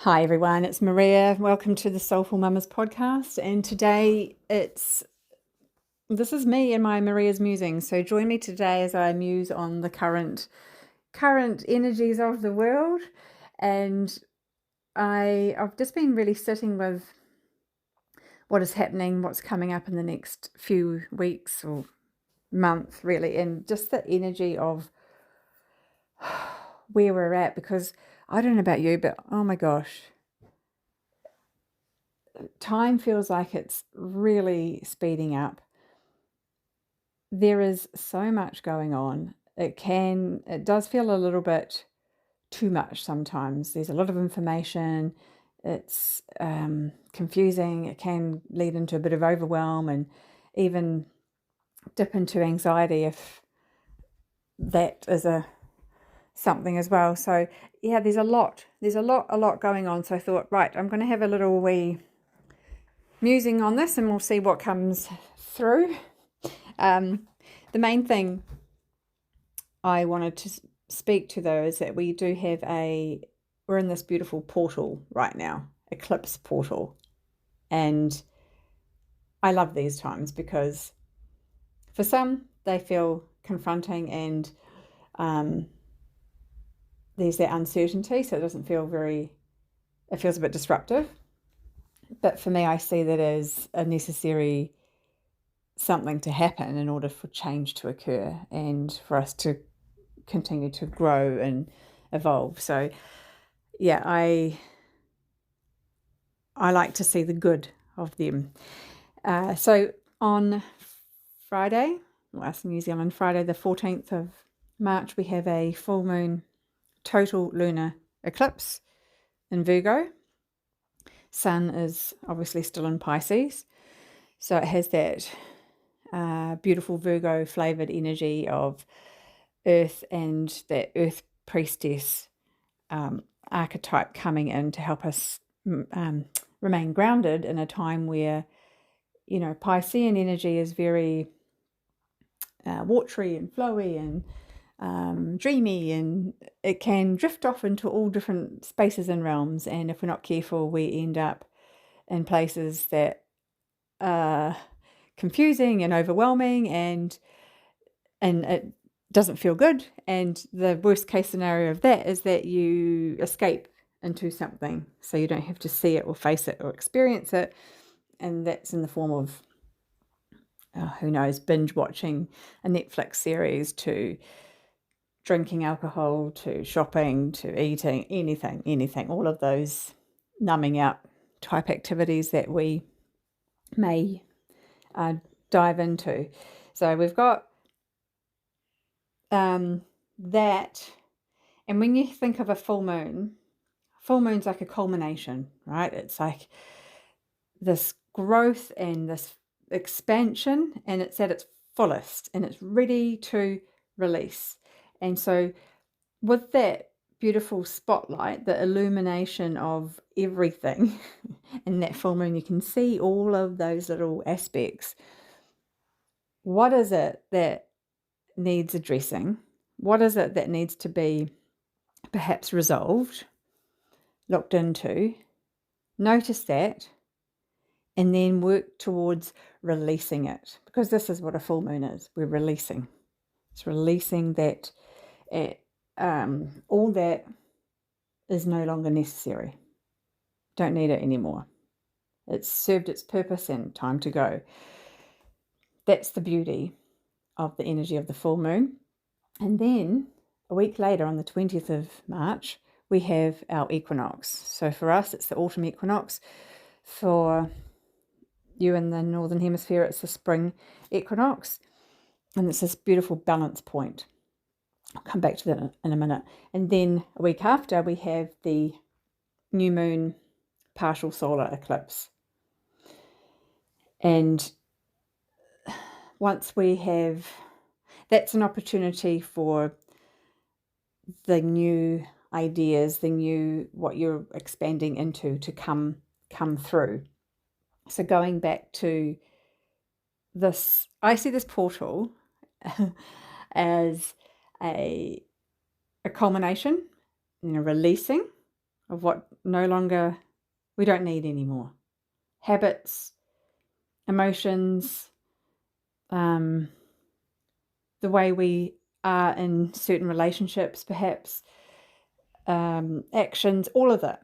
Hi everyone, it's Maria. Welcome to the Soulful Mamas podcast. And today this is me and my Maria's Musings. So join me today as I muse on the current energies of the world. And I've just been really sitting with what is happening, what's coming up in the next few weeks or month really, and just the energy of where we're at, because I don't know about you, but oh my gosh, time feels like it's really speeding up. There is so much going on. It does feel a little bit too much sometimes. There's a lot of information. It's confusing. It can lead into a bit of overwhelm and even dip into anxiety if that is something as well. So yeah, there's a lot going on. So I thought, right, I'm going to have a little wee musing on this and we'll see what comes through. The main thing I wanted to speak to though is that we're in this beautiful portal right now, Eclipse portal. And I love these times because for some, they feel confronting and there's that uncertainty. So it doesn't feel it feels a bit disruptive. But for me, I see that as a necessary something to happen in order for change to occur and for us to continue to grow and evolve. So yeah, I like to see the good of them. So on Friday, last New Zealand Friday, the 14th of March, we have a full moon total lunar eclipse in Virgo. Sun is obviously still in Pisces. So it has that beautiful Virgo flavored energy of earth and that earth priestess archetype coming in to help us remain grounded in a time where, Piscean energy is very watery and flowy and dreamy, and it can drift off into all different spaces and realms. And if we're not careful, we end up in places that are confusing and overwhelming, and it doesn't feel good. And the worst case scenario of that is that you escape into something so you don't have to see it or face it or experience it. And that's in the form of, who knows, binge watching a Netflix series, to drinking alcohol, to shopping, to eating, anything, all of those numbing out type activities that we may dive into. So we've got that. And when you think of a full moon's like a culmination, right? It's like this growth and this expansion, and it's at its fullest and it's ready to release. And so with that beautiful spotlight, the illumination of everything in that full moon, you can see all of those little aspects. What is it that needs addressing? What is it that needs to be perhaps resolved, looked into? Notice that, and then work towards releasing it, because this is what a full moon is. We're releasing. It's releasing that all that is no longer necessary. Don't need it anymore. It's served its purpose and time to go. That's the beauty of the energy of the full moon. And then a week later, on the 20th of March, we have our equinox. So for us, it's the autumn equinox. For you in the Northern Hemisphere, it's the spring equinox. And it's this beautiful balance point. I'll come back to that in a minute. And then a week after, we have the new moon partial solar eclipse. And once we have, that's an opportunity for the new ideas, what you're expanding into to come through. So going back to this, I see this portal as a culmination, releasing of what we don't need anymore. Habits, emotions, the way we are in certain relationships, perhaps, actions, all of it.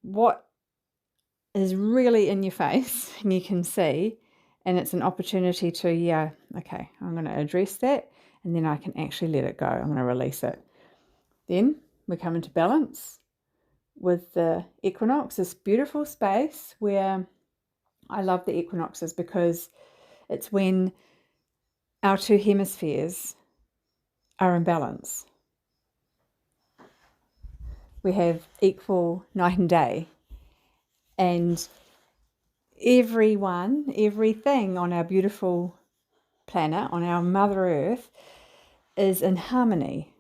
What is really in your face and you can see, and it's an opportunity to, okay, I'm going to address that, and then I can actually let it go. I'm going to release it. Then we come into balance with the equinox, this beautiful space where I love the equinoxes because it's when our two hemispheres are in balance. We have equal night and day, and everything on our beautiful planet, on our Mother Earth, is in harmony.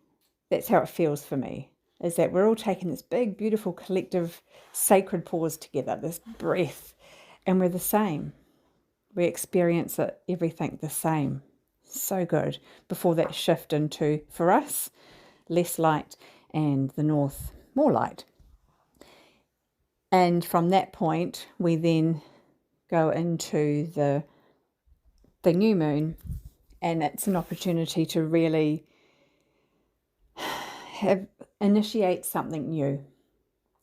That's how it feels for me, is that we're all taking this big, beautiful, collective, sacred pause together, this breath, and we're the same. We experience everything the same. So good. Before that shift into, for us, less light, and the north, more light. And from that point, we then go into the new moon, and it's an opportunity to really initiate something new,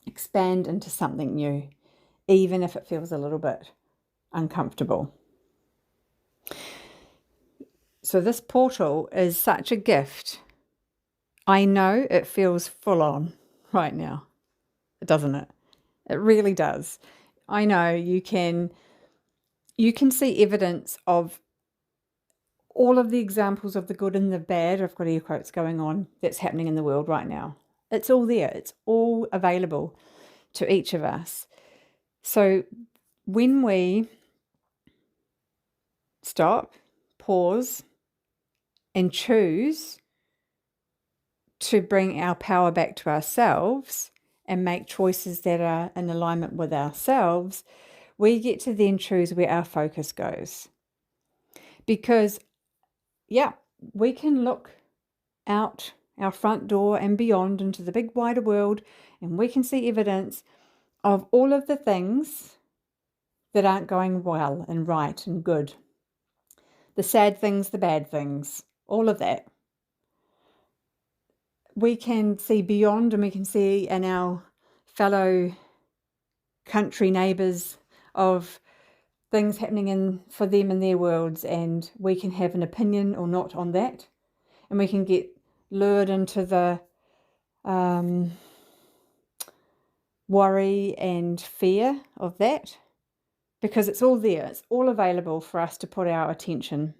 expand into something new, even if it feels a little bit uncomfortable. So this portal is such a gift. I know it feels full on right now, doesn't it? It really does. I know you can see evidence of all of the examples of the good and the bad, I've got air quotes going on, that's happening in the world right now. It's all there. It's all available to each of us. So when we stop, pause, and choose to bring our power back to ourselves and make choices that are in alignment with ourselves, we get to then choose where our focus goes. Because, we can look out our front door and beyond into the big wider world, and we can see evidence of all of the things that aren't going well and right and good. The sad things, the bad things, all of that. We can see beyond, and we can see in our fellow country neighbours of things happening for them in their worlds, and we can have an opinion or not on that, and we can get lured into the worry and fear of that, because it's all there. It's all available for us to put our attention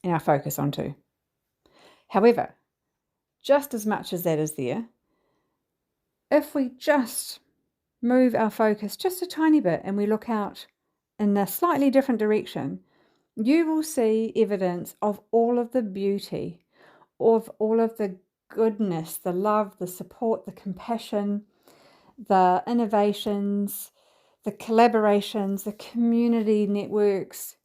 and our focus onto. However, just as much as that is there, if we just move our focus just a tiny bit and we look out in a slightly different direction, you will see evidence of all of the beauty, of all of the goodness, the love, the support, the compassion, the innovations, the collaborations, the community networks.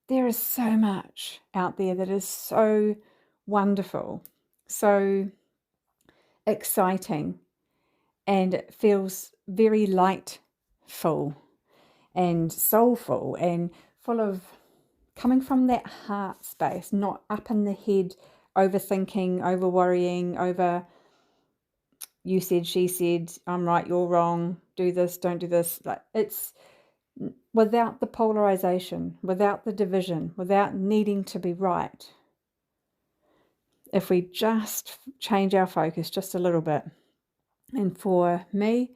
There is so much out there that is so wonderful, so exciting, and it feels very lightful and soulful and full of coming from that heart space, not up in the head, overthinking, over worrying, over you said, she said, I'm right, you're wrong, do this, don't do this. Like, it's without the polarization, without the division, without needing to be right. If we just change our focus just a little bit. And for me,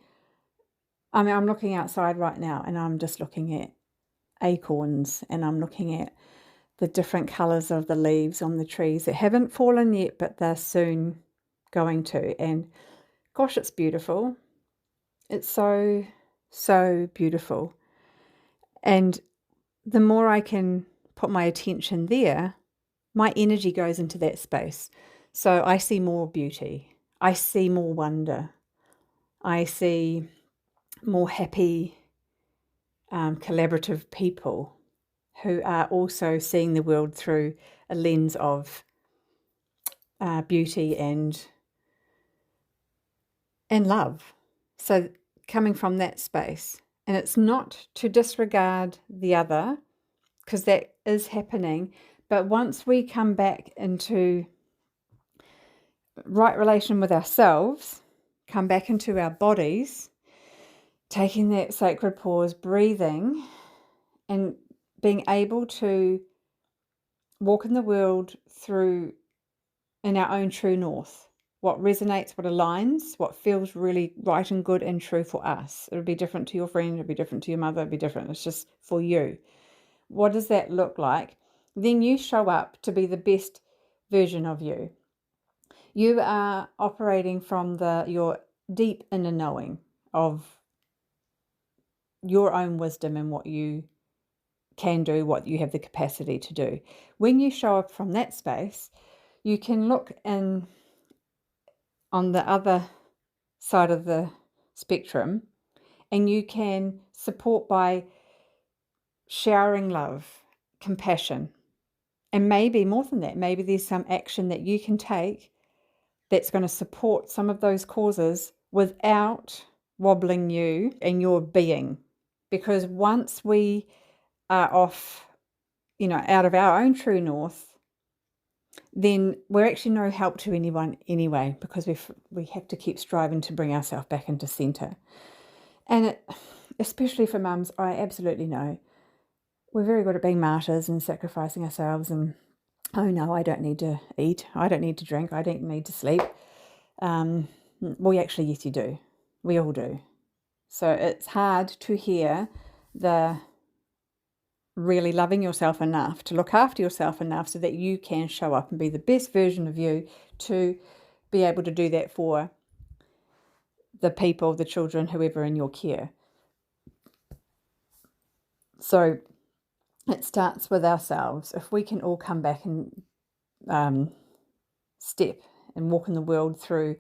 I'm looking outside right now, and I'm just looking at acorns, and I'm looking at the different colours of the leaves on the trees that haven't fallen yet, but they're soon going to. And gosh, it's beautiful. It's so, so beautiful. And the more I can put my attention there, my energy goes into that space. So I see more beauty. I see more wonder. I see more happy, collaborative people who are also seeing the world through a lens of beauty and love. So coming from that space, and it's not to disregard the other, because that is happening, but once we come back into right relation with ourselves, come back into our bodies, taking that sacred pause, breathing, and being able to walk in the world through in our own true north. What resonates, what aligns, what feels really right and good and true for us. It'll be different to your friend, it'll be different to your mother, it'll be different. It's just for you. What does that look like? Then you show up to be the best version of you. You are operating from your deep inner knowing of your own wisdom and what you can do, what you have the capacity to do. When you show up from that space, you can look in on the other side of the spectrum, and you can support by showering love, compassion, and maybe more than that, maybe there's some action that you can take that's going to support some of those causes without wobbling you and your being. Because once we are off, out of our own true north, then we're actually no help to anyone anyway, because we have to keep striving to bring ourselves back into center. And especially for mums, I absolutely know we're very good at being martyrs and sacrificing ourselves and, oh no, I don't need to eat, I don't need to drink, I don't need to sleep. Well, actually, yes, you do. We all do. So it's hard to hear the really loving yourself enough to look after yourself enough so that you can show up and be the best version of you, to be able to do that for the people, the children, whoever in your care. So it starts with ourselves. If we can all come back and step and walk in the world through,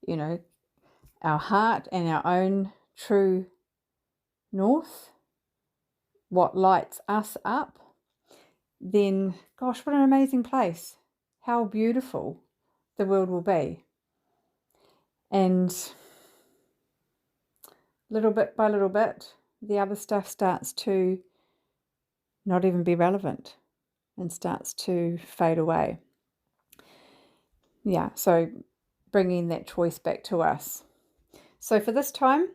our heart and our own true north, what lights us up, then gosh, what an amazing place. How beautiful the world will be. And little bit by little bit, the other stuff starts to not even be relevant and starts to fade away. Yeah, so bringing that choice back to us. So for this time,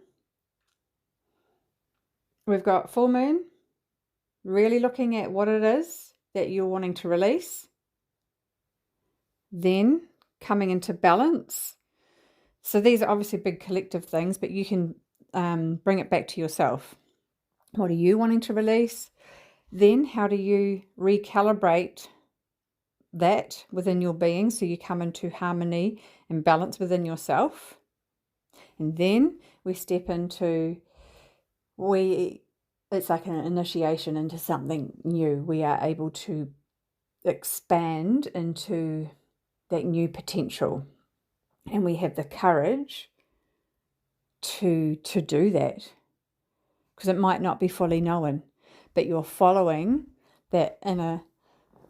we've got full moon, really looking at what it is that you're wanting to release. Then coming into balance. So these are obviously big collective things, but you can bring it back to yourself. What are you wanting to release? Then how do you recalibrate that within your being so you come into harmony and balance within yourself? And then we step into, it's like an initiation into something new. We are able to expand into that new potential. And we have the courage to do that, because it might not be fully known, but you're following that inner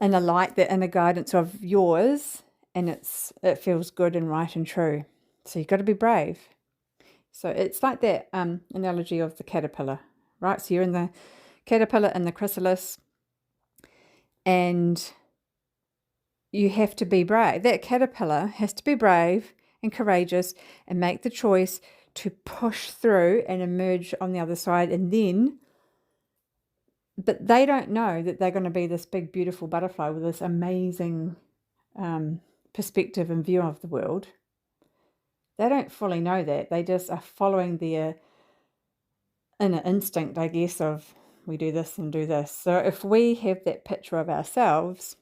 light, that inner guidance of yours, and it feels good and right and true. So you've got to be brave. So it's like that analogy of the caterpillar, right? So you're in the caterpillar and the chrysalis, and you have to be brave. That caterpillar has to be brave and courageous and make the choice to push through and emerge on the other side. And then, but they don't know that they're going to be this big, beautiful butterfly with this amazing perspective and view of the world. They don't fully know that. They just are following their inner instinct, I guess, of we do this and do this. So if we have that picture of ourselves,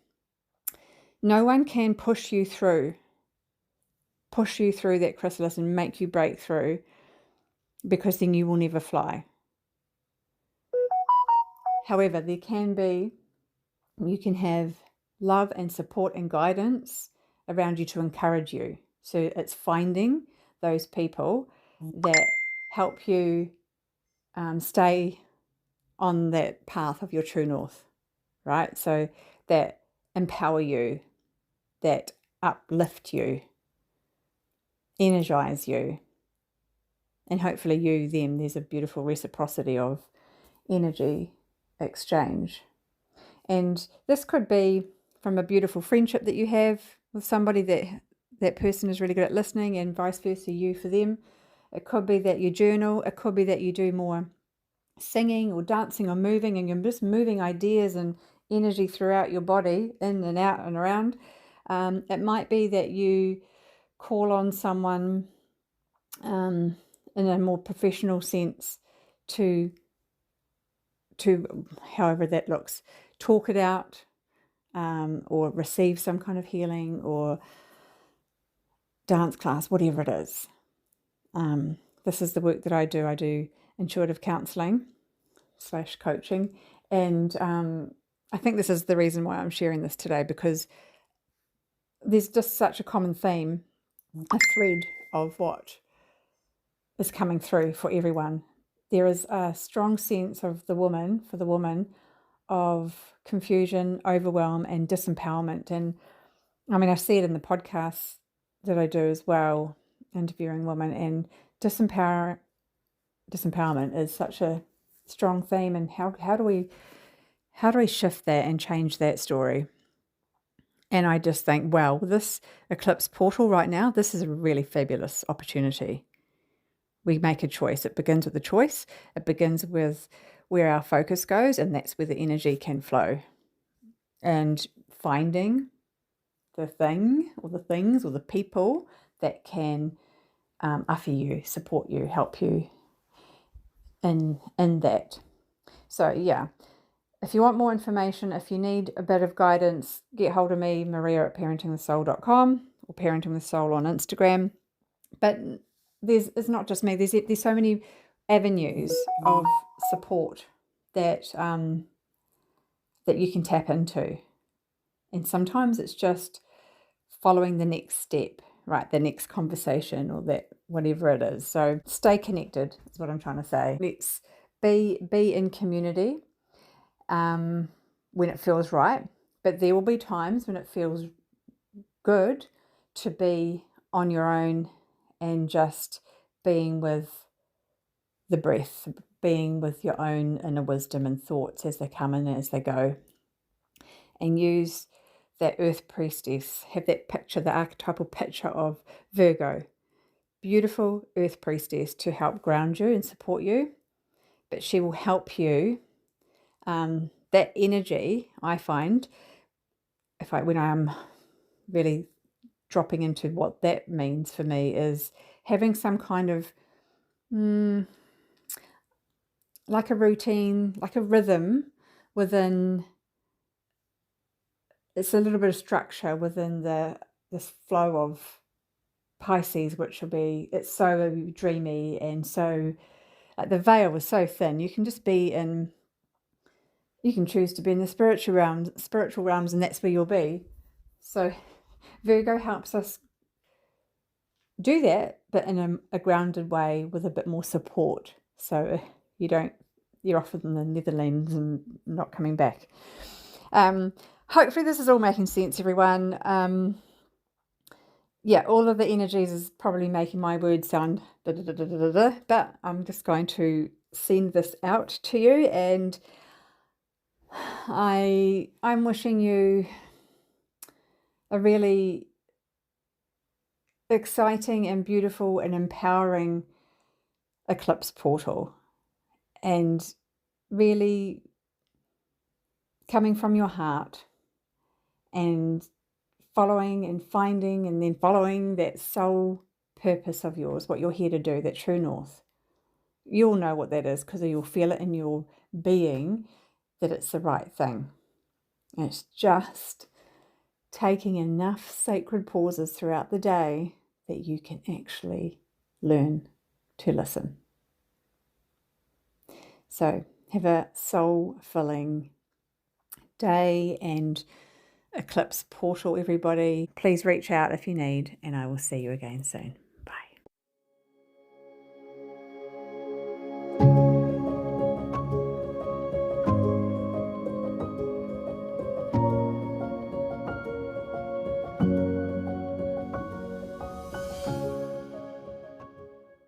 no one can push you through that chrysalis and make you break through, because then you will never fly. However, you can have love and support and guidance around you to encourage you. So it's finding those people that help you stay on that path of your true north, right? So that empower you, that uplift you, energize you, and hopefully you, them. There's a beautiful reciprocity of energy exchange. And this could be from a beautiful friendship that you have with somebody that person is really good at listening, and vice versa, you for them. It could be that you journal. It could be that you do more singing or dancing or moving, and you're just moving ideas and energy throughout your body, in and out and around. It might be that you call on someone in a more professional sense to however that looks, talk it out, or receive some kind of healing or dance class, whatever it is. This is the work that I do. I do intuitive counseling / coaching, and I think this is the reason why I'm sharing this today, because there's just such a common theme, a thread of what is coming through for everyone. There is a strong sense of the woman, for the woman, of confusion, overwhelm, and disempowerment. And I mean, I see it in the podcasts that I do as well, interviewing women, and disempowerment is such a strong theme. And how do we shift that and change that story? And I just think, well, this eclipse portal right now, this is a really fabulous opportunity. We make a choice. It begins with a choice. It begins with where our focus goes, and that's where the energy can flow. And finding the thing or the things or the people that can offer you, support you, help you in that. So yeah, if you want more information, if you need a bit of guidance, get hold of me, maria@parentingthesoul.com, or Parenting with Soul on Instagram. But it's not just me. There's so many avenues of support that that you can tap into, and sometimes it's just following the next step, right? The next conversation, or that whatever it is. So stay connected is what I'm trying to say. Let's be in community when it feels right, but there will be times when it feels good to be on your own and just being with the breath, being with your own inner wisdom and thoughts as they come in and as they go. And use that earth priestess, have that picture, the archetypal picture of Virgo, beautiful earth priestess, to help ground you and support you. But she will help you. That energy, I find, when I'm really dropping into what that means for me, is having some kind of like a routine, like a rhythm within. It's a little bit of structure within this flow of Pisces, which will be, it's so dreamy, and so like the veil is so thin. You can just be in, you can choose to be in the spiritual realms, and that's where you'll be. So Virgo helps us do that, but in a grounded way with a bit more support. So you're off in the Netherlands and not coming back. Hopefully this is all making sense, everyone. Yeah, all of the energies is probably making my words sound but I'm just going to send this out to you, and I'm wishing you a really exciting and beautiful and empowering eclipse portal, and really coming from your heart and following and finding and then following that soul purpose of yours, what you're here to do, that true north. You'll know what that is because you'll feel it in your being that it's the right thing. And it's just taking enough sacred pauses throughout the day that you can actually learn to listen. So have a soul-filling day and eclipse portal, everybody. Please reach out if you need, and I will see you again soon.